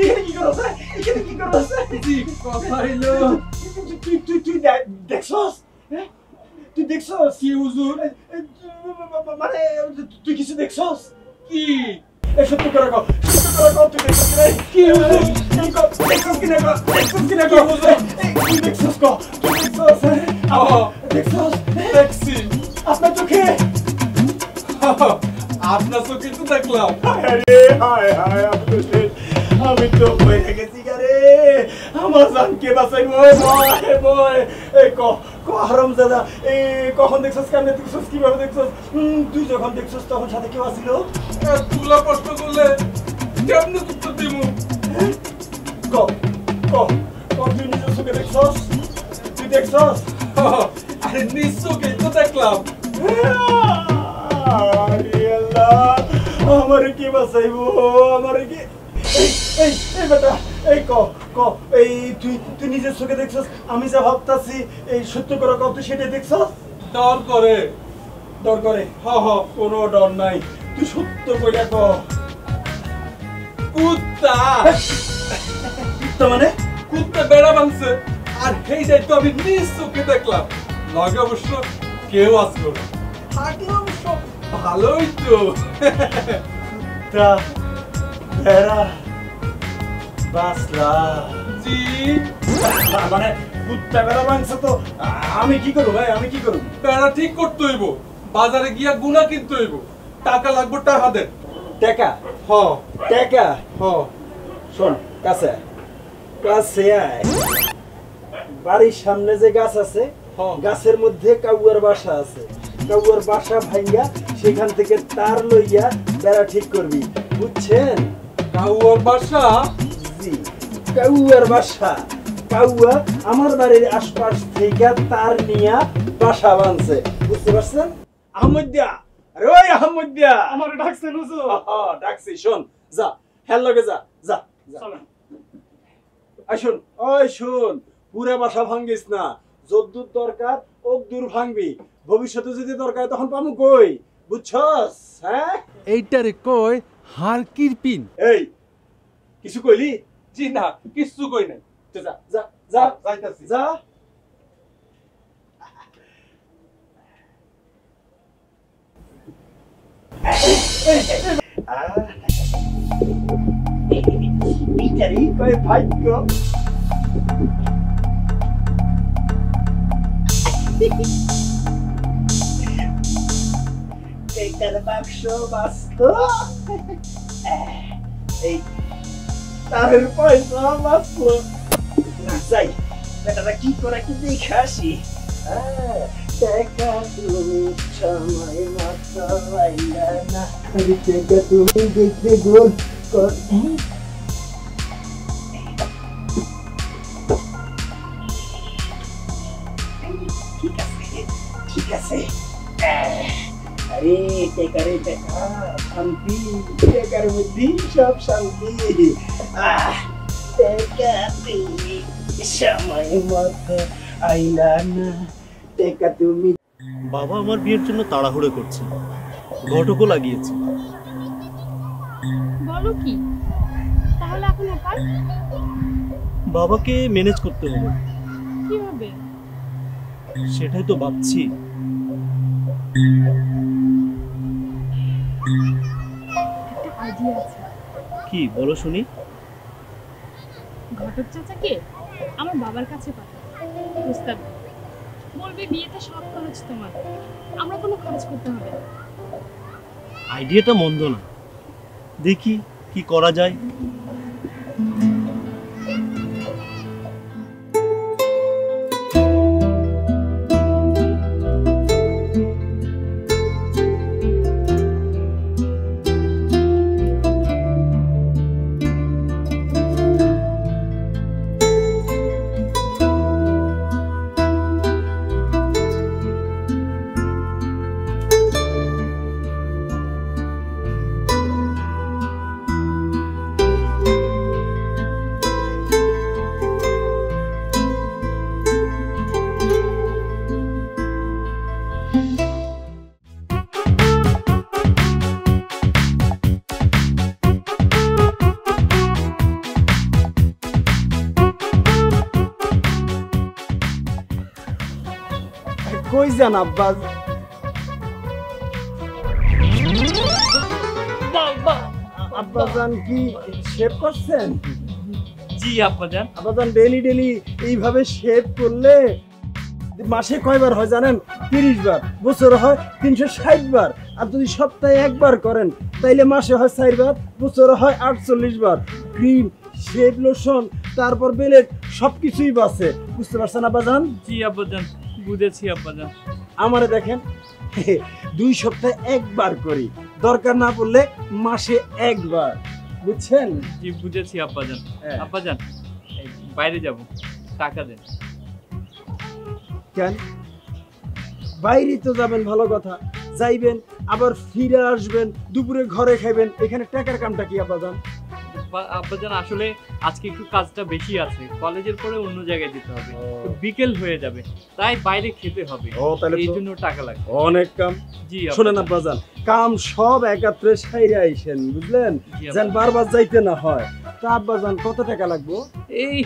এখানে কি করছ? এখানে কি করছ? জি কথা হইলো তুই দেখছস? হ্যাঁ তুই দেখছস? কি হুজুর? মানে তুই কিছু দেখছস? কি এই সত্য করে কও, তুই দেখছস কি না? কি হুজুর? দেখছস কি না? দেখছস কি না কও হুজুর? তুই দেখছস কও, তুই দেখছস? দেখছস? দেখছি আপনার চোখে? আপনার চোখে তো দেখলাম। আরে হায় হায় আমি তো হয়ে গেছি রে। আমার জান কে বাঁচাই বয় এই হারামজাদা এই কখন দেখছস কেমনে দেখছস কিভাবে দেখছস তুই যখন দেখছস তখন সাথে কেউ আসিল? তুলা প্রশ্ন করলে কেমনে উত্তর দিব? ক ক ক তুই নিজের চোখে দেখছস? তুই দেখছস? আরে নিজ চোখেই তো দেখলাম। আরে আল্লাহ আমারে কে বাঁচাইবো? আমারে কে এই বেটা এই ক এই তুই নিজের চোখে দেখছস? আমি যা ভাবতাছি এই সত্য করে কত সেটা দেখছস? ডর করে। ডর করে? কোনো ডর নাই, তুই সত্য কইরা ক। কুত্তা কুত্তা মানে? কুত্তা বেড়া ভাঙছে আর সেইটাই তো আমি নিজ চোখে দেখলাম। লগে অবশ্য কেউ আসলো না, থাকলে অবশ্য ভালোই তো। কুত্তা বেড়া বাসলা জি মানে কুত্তা বেড়া ভাঙছে তো আমি কি করব ভাই? আমি কি করব? বেড়া ঠিক করতে হইব, বাজারে গিয়া গুনা কিনতে হইব, টাকা লাগবে টাকা দেন। টাকা? হ টাকা? হ শোন কাছে কাছে আয়। বাড়ির সামনে যে গাছ আছে গাছের মধ্যে কাউয়ার বাসা আছে। কাউয়ার বাসা ভাঙ্গা সেখান থেকে তার লইয়া বেড়া ঠিক করবি, বুঝছেন? কাউয়ার বাসা? জি কাউয়ার বাসা। কাউয়া আমার বাড়ির আশপাশ থেকে তার নিয়া বাসা বানছে, বুঝতে পারছেন? আহমদিয়া, আরে ওই আহমদিয়া আমার ডাকছেন হুজুর? ডাকছি। শোন যা হেল লগে যা যা চলেন। শোন ওই শোন, পুরা বাসা ভাঙ্গিস না, যদ্দূর দরকার অদ্দূর ভাঙবি। ভবিষ্যতে যদি দরকার তখন পামু কই, বুঝছস? হ্যাঁ এইটারে কয় হারকির পিন। এই কিছু কইলি? জি না, কিচ্ছু কই নাই। তো যা যা যা যাইতাছি। যা। এইটারই কয় ভাগ্য। এইটার বাক্স বাস্ত, এই তারের পয়সা বাঁচলো না। যাই বেটারা কি করে একটু দেখে আসি। দেখা তুমি সময় মতো আইলা না, দেখা তুমি দেখতে গোল কর। ঠিক আছে ঠিক আছে। আরে টেকারে টেকা শান্তি, টেকার মধ্যে সব শান্তি। টেকা তুমি সময় মতো আইলা না, টেকা তুমি। বাবা আমার বিয়ের জন্য তাড়াহুড়ো করছে, ঘটকও লাগিয়েছে। বলো কি? তাহলে এখন উপায়? বাবাকে ম্যানেজ করতে হবে। কিভাবে? সেটাই তো ভাবছি। একটা আইডিয়া আছে। কি বলো শুনি? ঘটক চাচাকে আমার বাবার কাছে পাঠাও, প্রস্তাব দাও। বলবে বিয়েতে সব খরচ তোমার, আমরা কোনো খরচ করতে হবে না। আইডিয়াটা মন্দ না, দেখি কি করা যায়। যান আব্বা। আব্বাজান কি শেভ করছেন? জি আব্বাজান। আব্বাজান ডেলি ডেলি এইভাবে শেভ করলে মাসে কয়বার হয় জানেন? 30 বার। বছরে হয় 360 বার। আর যদি সপ্তাহে একবার করেন তাইলে মাসে হয় 4 বার, বছরে হয় 48 বার। ক্রিম, শেভ লোশন, তারপর বেলেট সবকিছুই বাঁচে। বুঝতে পারছেন আব্বাজান? জি আব্বাজান, বুঝেছি আব্বাজান। আমারে দেখেন 2 সপ্তাহে একবার করি, দরকার না পড়লে মাসে একবার। বুঝছেন? জি বুঝেছি আব্বাজান। হ্যাঁ। আব্বাজান এই বাইরে যাব, টাকা দেন। কেন? বাইরে তো যাবেন, ভালো কথা, যাইবেন আবার ফিরে আসবেন, দুপুরে ঘরে খাইবেন, এখানে টাকার কামটা কি আব্বাজান? আব্বাজান আসলে আজকে একটু কাজটা বেশি আছে, কলেজের পরে অন্য জায়গায় যেতে হবে, তো বিকেল হয়ে যাবে, তাই বাইরে খেতে হবে, তাহলে এই জন্য টাকা লাগবে। অনেক কাম। জি শোনেন আব্বাজান, কাম সব একাত্রে সাইরে আইসেন, বুঝলেন? জি যেন বারবার যাইতে না হয়। তা আব্বাজান কত টাকা লাগবে? এই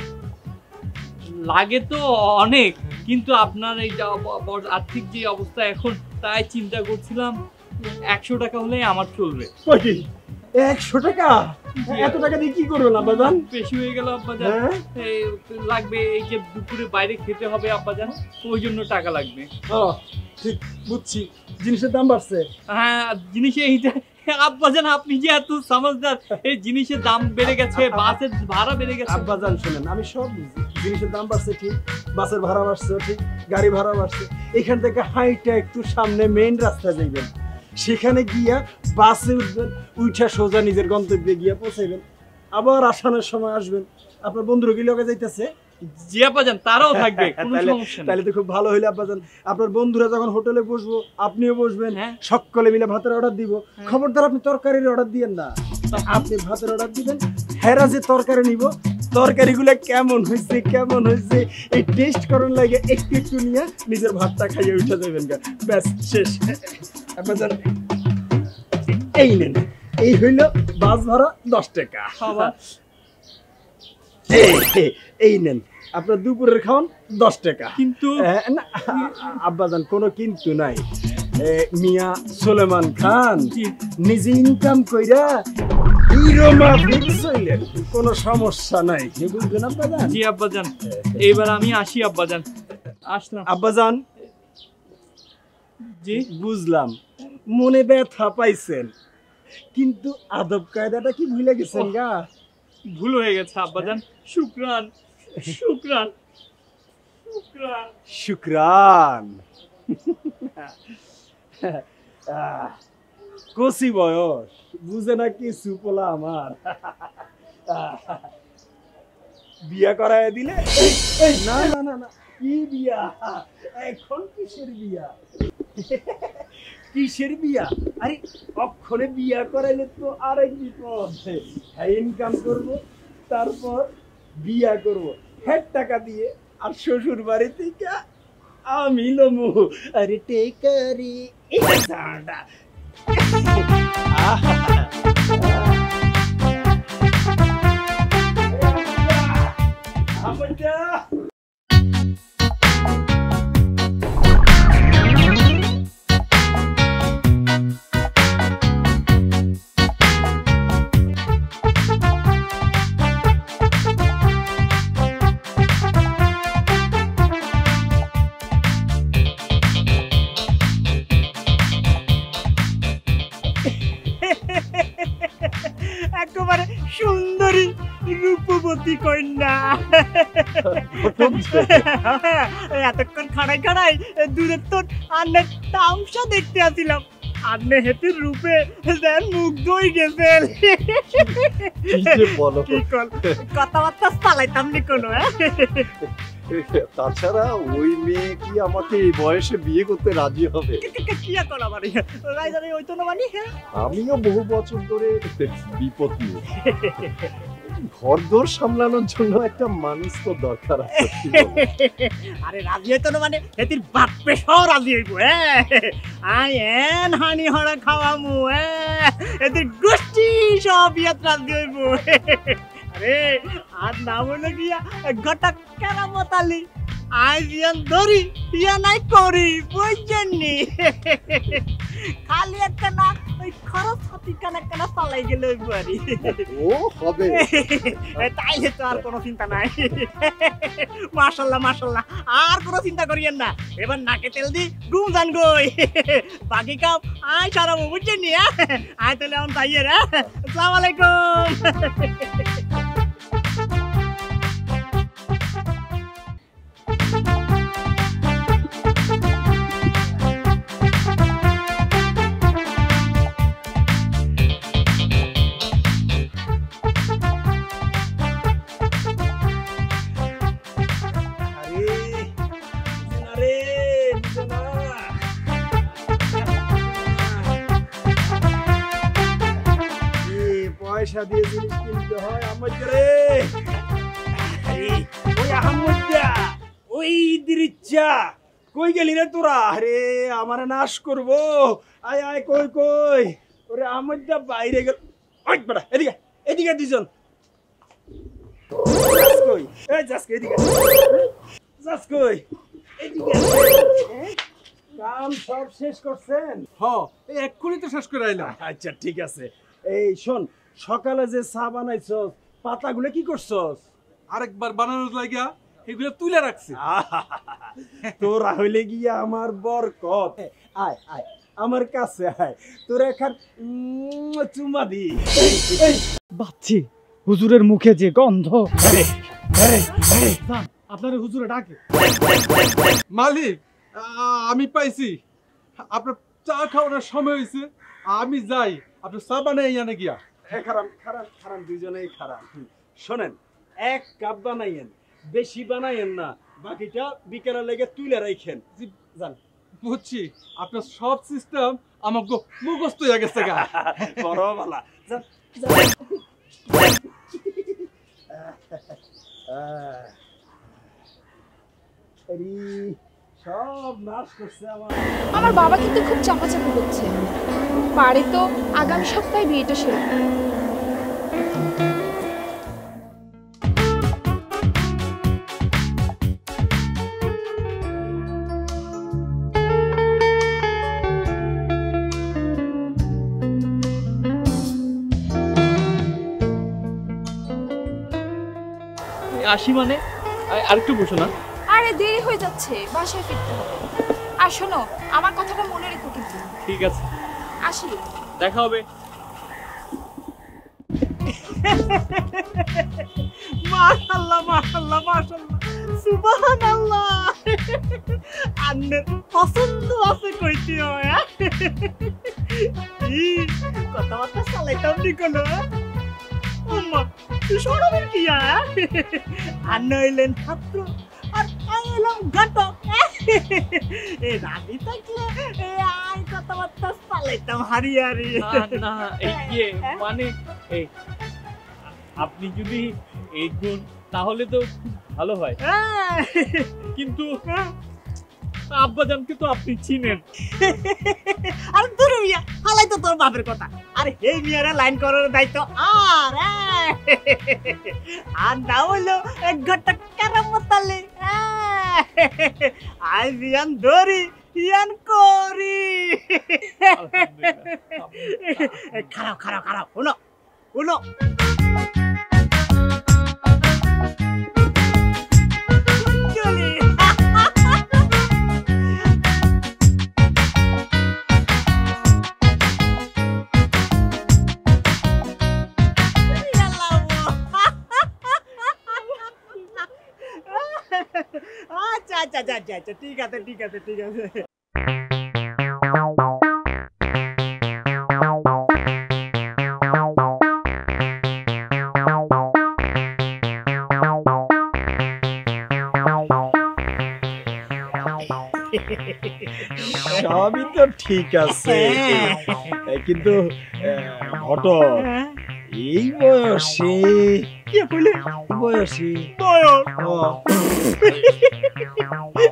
লাগে তো অনেক, কিন্তু আপনার এই আর্থিক যে অবস্থা এখন, তাই চিন্তা করছিলাম 100 টাকা হলেই আমার চলবে। 100 টাকা? এত টাকা দিয়ে কি করবেন আব্বাজান? বেশি হয়ে গেল আব্বাজান। এই লাগবে, এই যে দুপুরে বাইরে খেতে হবে আব্বাজান, ওই জন্য টাকা লাগবে। ঠিক বুঝছি, জিনিসের দাম বাড়ছে। হ্যাঁ, জিনিসে এই যে আব্বাজান আপনি যে এত সমঝদার, এই জিনিসের দাম বেড়ে গেছে, বাসের ভাড়া বেড়ে গেছে। আব্বাজান শুনেন, আমি সব বুঝি, জিনিসের দাম বাড়ছে ঠিক, বাসের ভাড়া বাড়ছে ঠিক, গাড়ি ভাড়া বাড়ছে। এখান থেকে হাইটা একটু সামনে মেইন রাস্তা যাইবেন, সেখানে গিয়া বাসে উঠবেন, উঠা সোজা নিজের গন্তব্যে গিয়া পৌঁছাইবেন, আবার আসানোর সময় আসবেন। আপনার বন্ধুরা কি লগে যাইতেছে? জি আব্বাজান, তারাও থাকবে, কোনো সমস্যা নেই। তাহলে তো খুব ভালো হইলো আব্বাজান। আপনার বন্ধুরা যখন হোটেলে বসবো, আপনিও বসবেন, হ্যাঁ। সকলে মিলে ভাতের অর্ডার দিব। খবরদার আপনি তরকারির অর্ডার দিয়েন না, আপনি ভাতের অর্ডার দিবেন। হেরা যে তরকারি নিব, তরকারিগুলো কেমন হয়েছে এই টেস্ট করার লাগে একটু একটু নিয়ে নিজের ভাতটা খাইয়ে উঠে যাবেন। ব্যাস শেষ আব্বাজান। এই নেন, এই হইল বাস ভাড়া 10 টাকা। এই নেন আপনার দুপুরের খাওয়ান 10 টাকা। কিন্তু না আব্বাজান, কোনো কিন্তু নাই। মিয়া সুলেমান খান নিজে ইনকাম কইরা হিরো মাফিক চইলেন, কোনো সমস্যা নাই, বুঝবেন আব্বাজান? জি আব্বাজান, এইবার আমি আসি আব্বাজান। আসলাম আব্বাজান। জি বুঝলাম, মনে ব্যথা পাইছেন, কিন্তু আদব কায়দাটা কি ভুলে গেছেন গা? ভুল হয়ে গেছে আব্বাজান, শুকরান শুকরান শুকরান শুকরান। কচি বয়স, বুঝে না কিছু পোলা আমার। বিয়া করায় দিলে? না না না না, কি বিয়া এখন? কিসের বিয়া? কিসের বিয়া? আরে অক্ষরে বিয়া করাইলে তো আরেক বিপদ। ইনকাম করব, তারপর বিয়া করব, হেড টাকা দিয়ে, আর শ্বশুর বাড়ি থেকে আমি লমু। আরে টেকারি জাডা। একেবারে সুন্দরী রূপবতী কন্যা। এতক্ষণ খাড়াই খাড়াই দূরের তোর আন্নের তামসা দেখতে আসিলাম, আন্নে হেতির রূপে যেন মুগ্ধ হয়ে গেছেন। কথাবার্তা চালাইতাম নি কোনো। তাছাড়া ওই মেয়ে কি আমাকে এই বয়সে বিয়ে করতে রাজি হবে? আমিও বহু বছর ধরে বিপদ নিয়ে, ঘরদোর সামলানোর জন্য একটা মানুষ তো দরকার আছে। আরে রাজি হইতো না মানে এতির বাপ পেশাও রাজি হইব। আই এন হানি হড়া খাওয়ামু, এতির গোষ্ঠী সব ইয়াত রাজি হইব। আরে আর নাম হলো গিয়া ঘটক কেরামত আলী। আই বিয়ান ধরি ইয়া নাই করি বুঝছেননি খালি একটা না ওই খরচ হাতি কানা কানা চালাই গেল একবারই ও হবে তাইলে তো আর কোনো চিন্তা নাই মাশাআল্লাহ মাশাআল্লাহ আর কোনো চিন্তা করিয়েন না এবার নাকে তেল দি ঘুম যান গই বাকি কাম আই সারাবো বুঝছেননি আই তাহলে এখন যাইয়ে রে আসসালামু আলাইকুম পয়সা দিয়ে জিনিস কিনতে হয় আমাকে ওই আহমদা ওই দিরিচ্চা কই গেলি রে তোরা আরে আমারে নাশ করবো আয় আয় কই কই ওরে আহমদা বাইরে গেল ওই বড়া এদিকে এদিকে দুজন কই এই যাস কই এদিকে যাস কই এদিকে কাম সব শেষ করছেন হ্যাঁ এই এক্ষুনি তো শেষ করে আইলাম। আচ্ছা ঠিক আছে এই শোন সকালে যে চা বানাইছস পাতাগুলো কি করছস আরেকবার বানানোর লাগিয়া এগুলো তুলে রাখছি। তোরা হইলে গিয়া আমার বরকত আয় আয় আমার কাছে আয় তোরা এখন চুমা দি বাচ্চি হুজুরের মুখে যে গন্ধ আপনার হুজুরে ডাকে মালিক আমি পাইছি আপনার চা খাওয়ানোর সময় হয়েছে আমি যাই আপনার চা বানাই আনে গিয়া। খারাপ খারাপ খারাপ দুজনেই খারাপ শোনেন এক কাপ বানাইয়েন বেশি বানাইয়েন না বাকিটা বিকেলে লেগে তুলে রাখেন জান বুঝছি আপনার সব সিস্টেম আমাকে মুখস্থ হয়ে গেছে গা বড় বালা যান সব নাশ করছে আমার বাবা কিন্তু খুব চাপাচাপি করছে পারে তো আগামী সপ্তাহে বিয়েটা সেরে আসি মানে আরেকটু বসো না। আরে দেরি হয়ে যাচ্ছে বাসায় ফিরতে হবে আর শোনো আমার কথাটা মনে রেখো কিন্তু ঠিক আছে আসি দেখা হবে। মাশাআল্লাহ মাশাআল্লাহ মাশাআল্লাহ সুবহানাল্লাহ আন্নের পছন্দ আছে কইতে হয় ই কথাবার্তা চালাইতাম নি কোনো আম্মা শোনাবেন কি আন্ন হইলেন ছাত্র আর আমি হইলাম ঘটক এ রাজি থাকলে আই কথাবার্তা চালাইতাম হারি হারি না না এই যে মানে এই আপনি যদি এই গুণ তাহলে তো খুব ভালো হয় কিন্তু আব্বাজানকে তো আপনি চিনেন আর দূর মিয়া হালাই তো তোর বাপের কথা আরে এই মিয়ারে লাইন করার দায়িত্ব আর আর না হইলো এক ঘন্টা কেরামতালে আই বিয়ান ধরি ইয়ান করি খারাপ খারাপ খারাপ হলো হলো আচ্ছা আচ্ছা আচ্ছা আচ্ছা ঠিক আছে ঠিক আছে ঠিক আছে সবই তো ঠিক আছে কিন্তু ঘটক এই বয়সে কি বলে বয়সে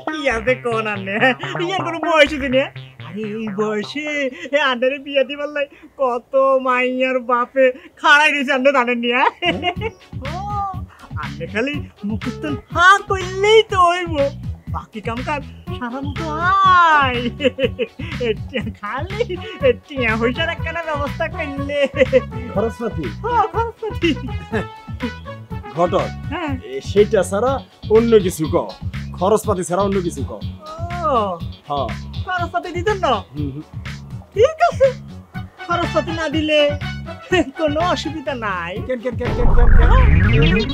কি আছে কোন আনে ইয়ার কোনো বয়স দিনে আরে এই বয়সে আন্ডারে বিয়া দিবার লাই কত মাইয়ার বাপে খাড়াই রয়েছে আন্ডে জানেন নি আপনি খালি মুখস্থ হ্যাঁ করলেই তো হইব, বাকি কাম কাজ সারা মতো আয়। খালি টিয়া পয়সার একখানা ব্যবস্থা করলে। খরচপাতি খরচপাতি ঘটক, হ্যাঁ সেটা ছাড়া অন্য কিছু ক, খরচপাতি ছাড়া অন্য কিছু ক। হ্যাঁ খরচপাতি দিতেন না? ঠিক আছে, খরচপাতি না দিলে কোনো অসুবিধা নাই। কেন কেন কেন কেন কেন কেন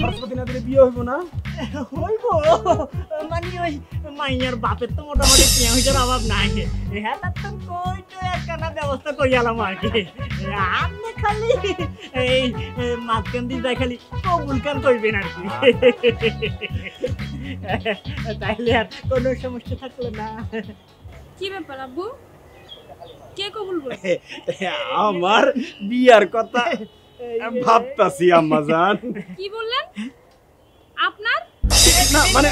খরচপাতি না দিলে বিয়ে হইব না? হইব, মানে ওই মাইয়ার বাপের তো মোটামুটি টিয়া পয়সার অভাব নাই, হ্যাঁ তার তো কইটো একখানা ব্যবস্থা করিয়ালাম আর কি। আপনি খালি এই মাঝখান দিয়ে যাই খালি কবুল কান করবেন আর কি, তাইলে আর কোনো সমস্যা থাকলো না। কি ব্যাপার আব্বু, কে কবুল বলছে? আমার বিয়ার কথা ভাবতাছি আম্মাজান। কি বললেন আপনার? না মানে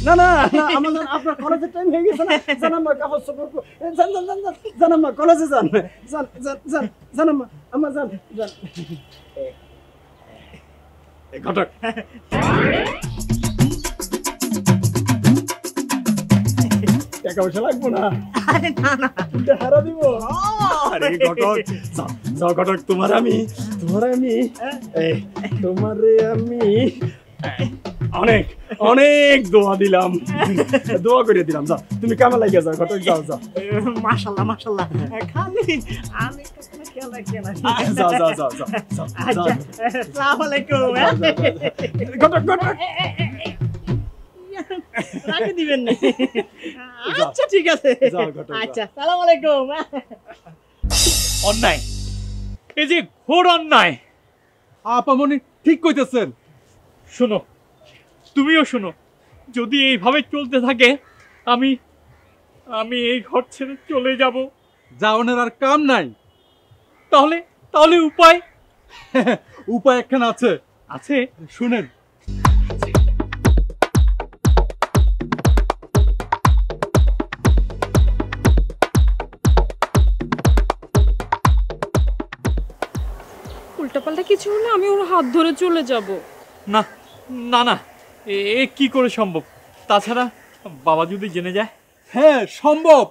না না না আম্মাজান, আপনার কলেজের টাইম হয়ে গেছে না, জান আম্মা কাপড় চোপড় জান জান জান জান আম্মা কলেজে যান, জান জান জান জান আম্মা আম্মা জান জান। ঘটক টাকা পয়সা লাগবো না? আরে না না, হারা দিব। আরে ঘটক যাও ঘটক, তোমারে আমি অনেক অনেক দোয়া দিলাম, দোয়া করে দিলাম। যাও তুমি কামে লাগিয়ে যাও ঘটক, যাও যাও। মাশাআল্লাহ মাশাআল্লাহ, খালি আমি কখনো খেয়াল রাখি না। যাও যাও যাও যাও যাও। আসসালামু আলাইকুম। ঘটক ঘটক রাখি দিবেন না? আচ্ছা ঠিক আছে, আচ্ছা আসসালামু আলাইকুম। অন্যায়, এই যে ঘোর অন্যায়। আপামনি ঠিক কইতেছেন। শোনো, তুমিও শোনো, যদি এইভাবে চলতে থাকে আমি আমি এই ঘর ছেড়ে চলে যাব। যাওনের আর কাম নাই। তাহলে তাহলে উপায়? উপায় একখানা আছে, আছে, শুনেন। উল্টাপাল্টা কিছু হলে আমি ওর হাত ধরে চলে যাব। না না না, এ কি করে সম্ভব? তাছাড়া বাবা যদি জেনে যায়? হ্যাঁ সম্ভব।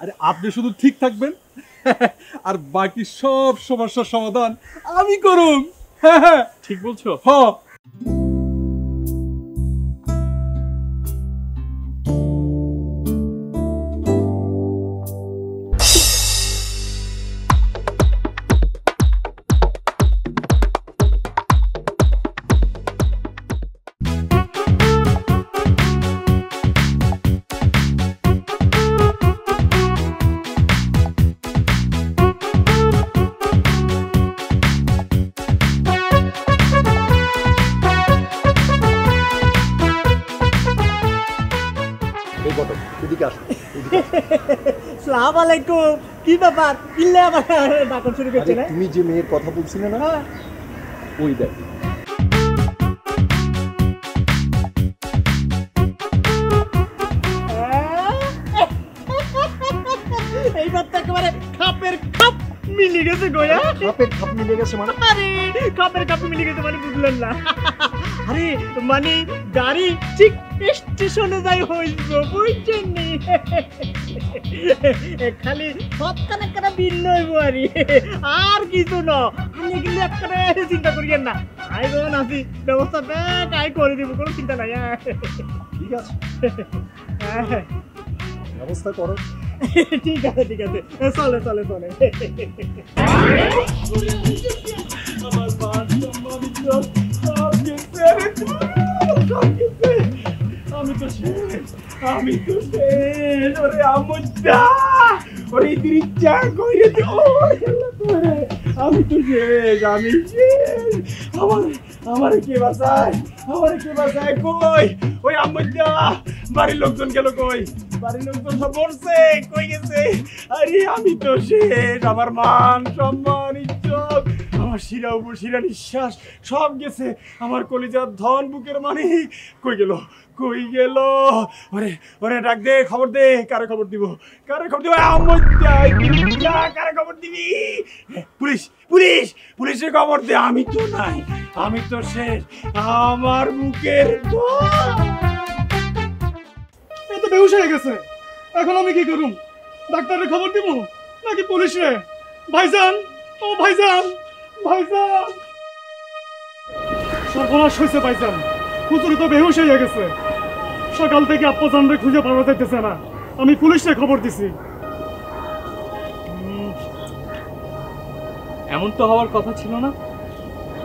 আরে আপনি শুধু ঠিক থাকবেন আর বাকি সব সমস্যার সমাধান আমি করুম। হ্যাঁ হ্যাঁ ঠিক বলছো? হ্যাঁ। আসসালামু আলাইকুম। কি ব্যাপার, ইল্লে আবার ডাকন শুরু করছে না? তুমি যে মেয়ের কথা বলছিলে না, ওই দেখ। এইবার তো একেবারে খাপের খাপ মিলে গেছে গোয়া। খাপের খাপ মিলে গেছে মানে? আরে খাপের খাপ মিলে গেছে মানে বুঝলেন না? আরে মানে গাড়ি ঠিক স্টেশনে যাই হইব, বুঝছেন নি? খালি সৎকান একটা ভিন্ন হইব আর কিছু না। আমি কিন্তু একটা চিন্তা করিয়েন না, আই যখন আছি ব্যবস্থা ব্যাগ আই করে দিব, কোনো চিন্তা নাই। ঠিক আছে, ব্যবস্থা করো। ঠিক আছে ঠিক আছে, চলে চলে চলে। আমার আমি তো শেষ, আমি তো শেষ। ওরে আমুদ্দা, ওরে দৃচ্ছা কইরে দে। আমি তো শেষ, আমি শেষ। আমার কে বাঁচায়, আমার কে বাঁচায়? কই ওই আমুদ্দা, বাড়ির লোকজন গেল কই? বাড়ির লোকজন সব মরছে, কই গেছে? আরে আমি তো শেষ, আমার মান সম্মান ইজ্জত, আমার শিরা উপশিরা নিঃশ্বাস সব গেছে। আমার কলিজার ধন বুকের মানিক কই গেল, কই গেল? ওরে ওরে ডাক দে, খবর দে। কারে খবর দিব, কারে খবর দিব? কারে খবর দিবি? পুলিশ পুলিশ পুলিশের খবর দে। আমি তো নাই, আমি তো শেষ, আমার বুকের এই তো বেহুশ হয়ে গেছে, এখন আমি কি করুম? ডাক্তারের খবর দিব নাকি পুলিশে? ভাইজান, ও ভাইজান, ভাইজান, সর্বনাশ হয়েছে ভাইজান, হুজুর তো বেহুশ হয়ে গেছে। সকাল থেকে আপ্পাজানরে খুঁজে পাওয়া যাইতেছে না, আমি পুলিশে খবর দিছি। এমন তো হওয়ার কথা ছিল না।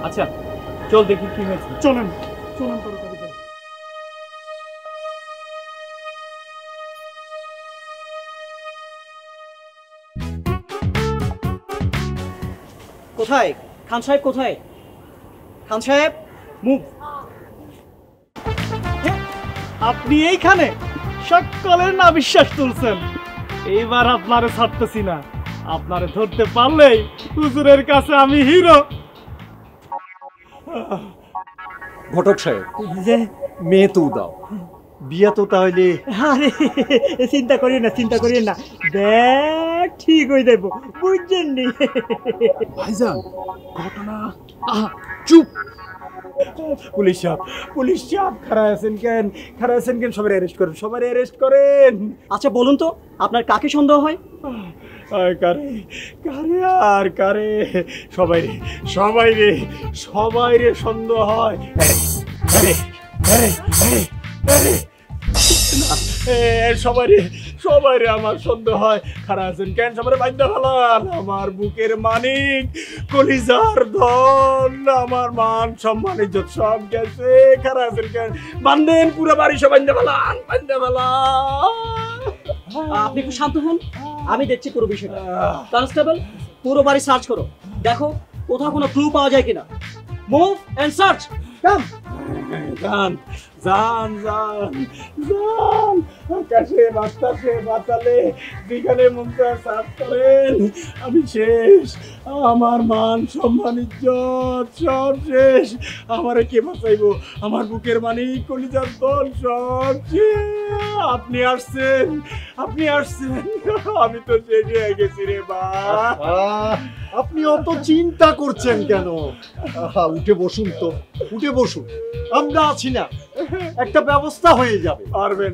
আচ্ছা চল দেখি কি হয়েছে। চলেন চলেন তাড়াতাড়ি করে। কোথায় খান সাহেব? কোথায় খান সাহেব? মুভ। আপনি এইখানে সকলের না বিশ্বাস তুলছেন, এইবার আপনারে ছাড়তেছি না। আপনারে ধরতে পারলেই হুজুরের কাছে আমি হিরো। ঘটক সাহেব, মেয়ে তো দাও, বিয়া তো তাহলে। আরে চিন্তা করি না, চিন্তা করি না, দেখ ঠিক হয়ে যাবো, বুঝছেন নি? ভাইজান ঘটনা। চুপ। পুলিশ সাহেব, পুলিশ সাহেব, খাড়া আছেন কেন? খাড়া আছেন কেন? সবাই অ্যারেস্ট করেন, সবাই অ্যারেস্ট করেন। আচ্ছা বলুন তো, আপনার কাকে সন্দেহ হয়? কারে কারে আর কারে? সবাই রে, সবাই রে, সবাই রে সন্দেহ হয়। সবাই রে, সবাই রে আমার সন্দেহ হয়। খারাপ আছেন কেন? সবাই বাধ্য ফেলান। আমার বুকের মানিক, কলিজার ধন, আমার মান সম্মান ইজ্জত সব গেছে। খারাপ আছেন কেন? বান্ধেন, পুরো বাড়ি সব বান্ধে ফেলান, বান্ধে ফেলান। আপনি একটু শান্ত হন, আমি দেখছি পুরো বিষয়টা। কনস্টেবল, পুরো বাড়ি সার্চ করো, দেখো কোথাও কোনো ক্লু পাওয়া যায় কিনা। Move and search. কাম। যান যান যান যান, আকাশে বাতাসে বাতালে যেখানে মন চায় সার্চ করেন। আমি শেষ, আমার মান সম্মান ইজ্জত সব শেষ। আমারে কে বাঁচাইবো? আমার বুকের মানিক, কলিজার দল সব শেষ। আপনি আসছেন, আপনি আসছেন, আমি তো শেষ হয়ে গেছি রে বা। আপনি অত চিন্তা করছেন কেন? উঠে বসুন তো, উঠে বসুন, আমরা আছি না, একটা ব্যবস্থা হয়ে যাবে। পারবেন,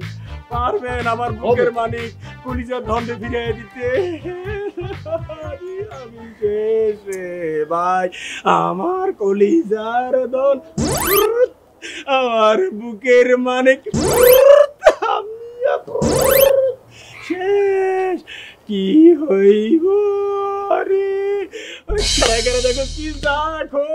পারবেন আমার বুকের মানিক, কলিজার ধন্দে ফিরিয়ে দিতে। আমি শেষ রে ভাই, আমার কলিজার ধন, আমার বুকের মানিক শেষ। কি হইব রে? দেখো কি দেখো,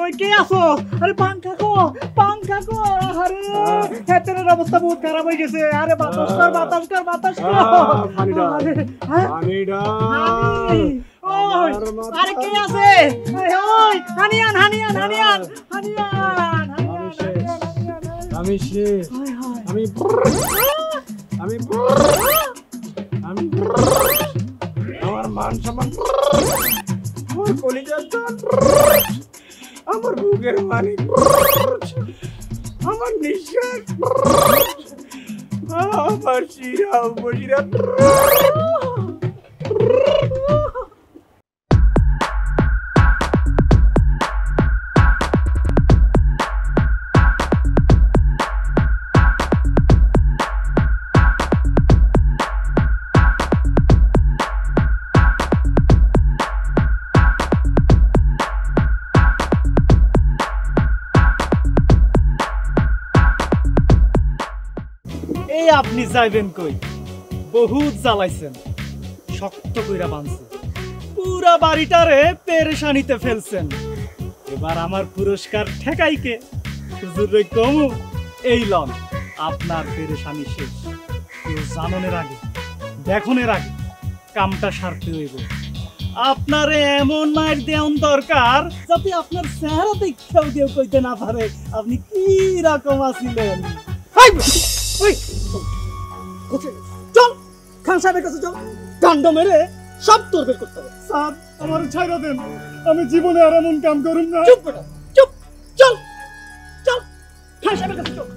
ওই কে আছো? আরে পাঙ্খা কো, পাঙ্খা কো। আরে হেতের অবস্থা বহুত খারাপ হয়ে গেছে। আরে বাতাস কর, বাতাস কর, বাতাস কর। আরে কে আছে? ওই হানিয়ান, হানিয়ান, হানিয়ান, হানিয়ান। আমি শেষ, আমি আমি আমি আমার মান সম্মান, আমার কলিজার ধন, আমার বুকের মানিক, আমার নিঃশ্বাস, আমার শিরা উপশিরা। এই আপনি যাইবেন কই? বহুত জ্বালাইছেন, শক্ত কইরা বানছেন, পুরা বাড়িটারে পেরেশানিতে ফেলছেন। এবার আমার পুরস্কার ঠেকাইকে হুজুরে কমু, এই লন আপনার পেরেশানি শেষ। কেউ জাননের আগে, দেখনের আগে কামটা সারতে হইব। আপনারে এমন মার দেওয়ান দরকার যাতে আপনার চেহারা দেখেও কেউ কইতে না পারে আপনি কি রকম আছিলেন। চল খান সাহেবের কাছে চল, কাণ্ড মেরে সব তোর বের করতে হবে। স্যার আমার ছাইরা দেন, আমি জীবনে আর এমন কাম করুন না। চুপ বেটা, চুপ, চল চল খান সাহেবের কাছে চল।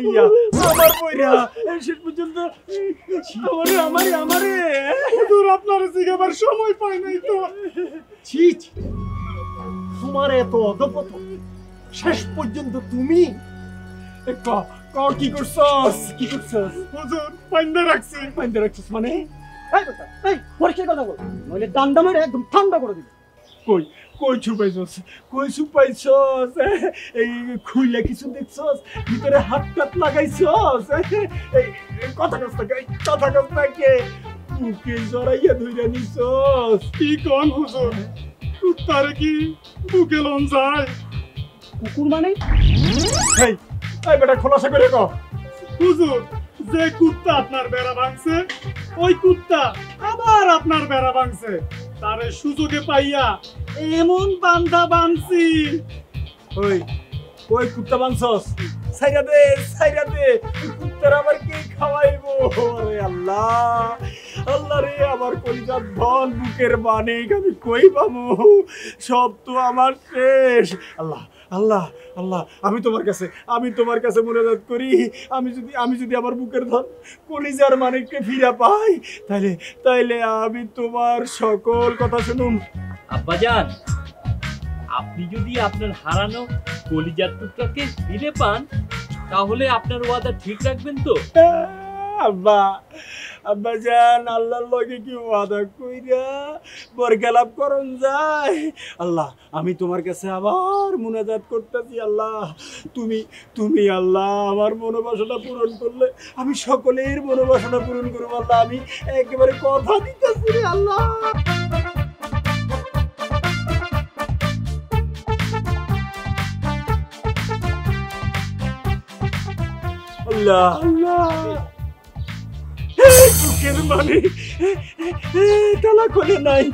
পাইয়া আমার বইরা শেষ পর্যন্ত আমারে হুজুর আপনার জিজ্ঞাবার সময় পাই নাই তো। ছি ছি, তোমার এত অধপতন, শেষ পর্যন্ত তুমি কি করছস হুজুর পাইন্দা রাখছি। পাইন্দা রাখছিস মানে? এই পরীক্ষার কথা বল, নইলে ডান্ডা মেরে একদম ঠান্ডা করে দিবি। কই ছুপাইছস এই খুইলা কিছু দেখছস? ভিতরে হাত টাত লাগাইছস? এই কথা কে মুখে জড়াইয়া ধইরা নিছস? কি কোন হুজুর, কুত্তারে কি বুকে লন যায়? কুকুর মানে? এই বেটা খোলাসা করে কও। হুজুর, যে কুত্তা আপনার বেড়া ভাঙছে ওই কুত্তা আবার আপনার বেড়া ভাঙছে, তারে সুযোগে পাইয়া এমন বান্ধা বানছি। ওই কুত্তা বানছস? ছাইরা দে ওই কুত্তার আবার কে খাওয়াইবো? আরে আল্লাহ রে, আমার কলিজার ধন বুকের মানে আমি কই পাবো? সব তো আমার শেষ। আল্লাহ আমি তোমার কাছে মোনাজাত করি, আমি যদি আমার বুকের ধন কলিজার মানিককে ফিরা পাই, তাইলে আমি তোমার সকল কথা শুনুম। আব্বাজান, আপনি যদি আপনার হারানো কলিজার টুকরাকে ফিরে পান, তাহলে আপনার ওয়াদা ঠিক রাখবেন তো? আব্বাজান, আল্লাহর লগে কি ওয়াদা কইরা বরগালাপ করন যায়? আল্লাহ, আমি তোমার কাছে আবার মুনাজাত করতেছি। আল্লাহ, তুমি আল্লাহ আমার মনোবাসনা পূরণ করলে আমি সকলের মনোবাসনা পূরণ করব। আল্লাহ, আমি একেবারে কথা দিতেছি রে আল্লাহ। আল্লাহ বুকের মানে তালা খোলে নাই।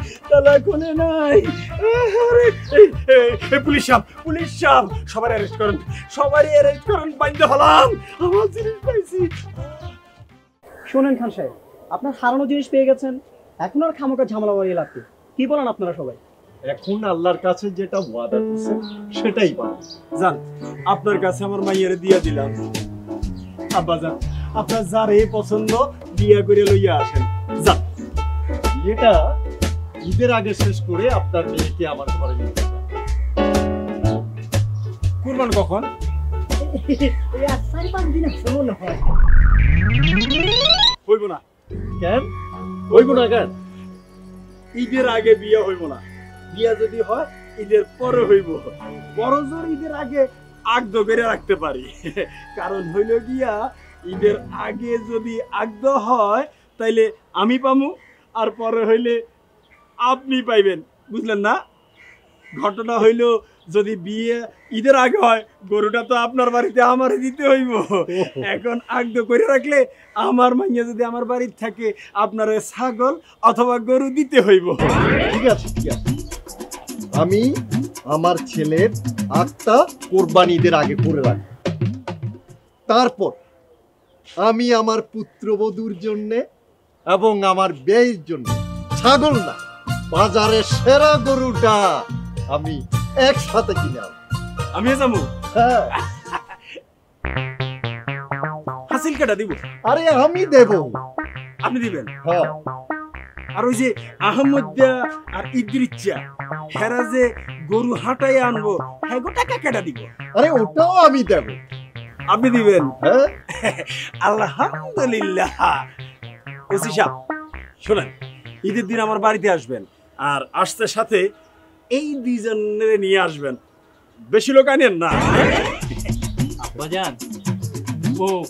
পুলিশ সাহেব, সবাই অ্যারেস্ট করেন, বাইন্দা হলাম, আমার জিনিস পাইছি। শোনেন খান সাহেব, আপনার হারানো জিনিস পেয়ে গেছেন, এখন আর খামোকা ঝামেলা বাড়িয়ে লাগবে। কি বলেন আপনারা সবাই? এখন আল্লাহর কাছে যেটা ওয়াদা করছে সেটাই পাবো। জান, আপনার কাছে আমার মাইয়ারে দিয়া দিলাম। আব্বাজান, আপনার যারে পছন্দ বিয়া করে লইয়া আসেন। যান, এটা ঈদের আগে শেষ করে আপনার মেয়েকে আমার ঘরে নিয়ে যাবেন। কুরবান কখন? হইব না। কেন হইব না? কেন? ঈদের আগে বিয়া হইব না। বিয়া যদি হয় ঈদের পরে হইব। বড় জোর ঈদের আগে আগদ করে রাখতে পারি। কারণ হইল গিয়া, ঈদের আগে যদি আগদ হয় তাইলে আমি পামু, আর পরে হইলে আপনি পাইবেন। বুঝলেন না? ঘটনা হইল, যদি বিয়ে ঈদের আগে হয়, গরুটা তো আপনার বাড়িতে আমারে দিতে হইব। এখন আগদ করে রাখলে আমার মাইয়া যদি আমার বাড়িতে থাকে, আপনার ছাগল অথবা গরু দিতে হইব। ঠিক আছে, আমি আমার ছেলের আগটা কোরবানি ঈদের আগে করে রাখব। তারপর আমি আমার পুত্রবধূর জন্য এবং আমার বেয়ের জন্য ছাগল না, বাজারের সেরা গরুটা আমি একসাথে কিনে আনব। আমি যাবো? হ্যাঁ। হাসিল কাটা দিব? আরে আমি দেব। আপনি দিবেন? হ্যাঁ। আর ওই যে আহমদা আর ইদ্রিচ্চা, হেরা যে গরু হাটাই আনবো, হ্যাঁ গো টাকা কেটা দিব? আরে ওটাও আমি দেব। আপনি দিবেন? হ্যাঁ। আলহামদুলিল্লাহ। ওসি সাহেব, শোনেন, ঈদের দিন আমার বাড়িতে আসবেন, আর আসতে সাথে এই দুইজনের নিয়ে আসবেন। বেশি লোক আনেন না। আব্বাজান, বউ,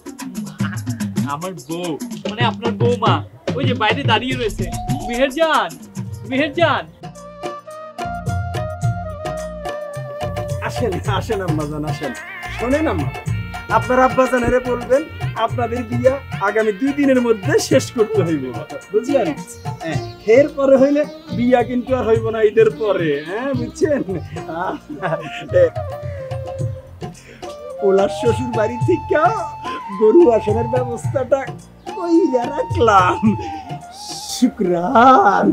আমার বউ মানে আপনার বৌমা ওই যে বাইরে দাঁড়িয়ে রয়েছে। মেহেরজান, আসেন আম্মাজান, আসেন। শোনেন আম্মা, আপনার আব্বাজানেরে বলবেন আপনাদের বিয়া আগামী 2 দিনের মধ্যে শেষ করতে হইব। বুঝলেন? এরপরে হইলে বিয়া কিন্তু আর হইব না ঈদের পরে। হ্যাঁ, বুঝছেন? ওলার শ্বশুর বাড়ি থেকে গরু আসনের ব্যবস্থাটা কইরা রাখলাম। শুকরান।